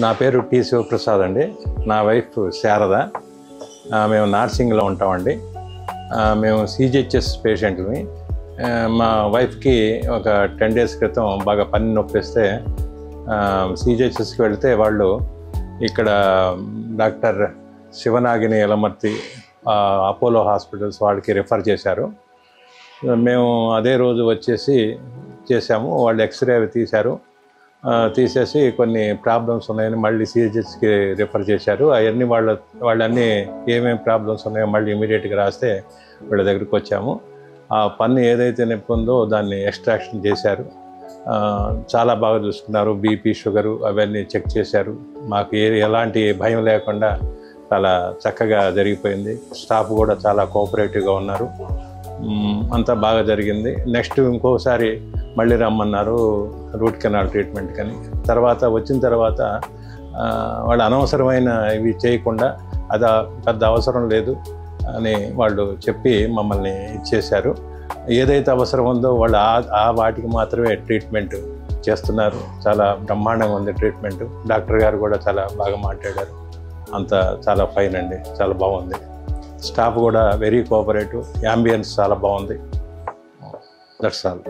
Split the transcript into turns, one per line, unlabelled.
నా పేరు టి శివప్రసాద్ అండి. నా వైఫ్ శారద. మేము నార్సింగ్లో ఉంటామండి. మేము సిజిహెచ్ఎస్ పేషెంట్ని. మా వైఫ్కి ఒక 10 days క్రితం బాగా పని నొప్పిస్తే సిజిహెచ్ఎస్కి వెళితే వాళ్ళు ఇక్కడ డాక్టర్ శివనాగిని యలమర్తి అపోలో హాస్పిటల్స్ వాళ్ళకి రిఫర్ చేశారు. మేము అదే రోజు వచ్చేసి చేశాము. వాళ్ళు ఎక్స్రే అవి తీసేసి కొన్ని ప్రాబ్లమ్స్ ఉన్నాయని మళ్ళీ సిజిహెచ్ఎస్కి రిఫర్ చేశారు. అవన్నీ వాళ్ళన్నీ ఏమేమి ప్రాబ్లమ్స్ ఉన్నాయో మళ్ళీ ఇమీడియట్గా రాస్తే వీళ్ళ దగ్గరికి వచ్చాము. ఆ పన్ను ఏదైతే నొప్పి ఉందో దాన్ని ఎక్స్ట్రాక్షన్ చేశారు. చాలా బాగా చూసుకున్నారు. బీపీ, షుగరు అవన్నీ చెక్ చేశారు. మాకు ఎలాంటి భయం లేకుండా చాలా చక్కగా జరిగిపోయింది. స్టాఫ్ కూడా చాలా కోఆపరేటివ్గా ఉన్నారు. అంతా బాగా జరిగింది. నెక్స్ట్ ఇంకోసారి మళ్ళీ రమ్మన్నారు రూట్ కెనాల్ ట్రీట్మెంట్ కానీ. వచ్చిన తర్వాత వాళ్ళు అనవసరమైన ఇవి చేయకుండా అది పెద్ద అవసరం లేదు అని వాళ్ళు చెప్పి మమ్మల్ని ఇచ్చేశారు. ఏదైతే అవసరం ఉందో వాళ్ళు ఆ వాటికి మాత్రమే ట్రీట్మెంట్ చేస్తున్నారు. చాలా బ్రహ్మాండంగా ఉంది ట్రీట్మెంట్. డాక్టర్ గారు కూడా చాలా బాగా మాట్లాడారు. అంతా చాలా ఫైన్ అండి, చాలా బాగుంది. స్టాఫ్ కూడా వెరీ కోఆపరేటివ్. యాంబియన్స్ చాలా బాగుంది. That's all.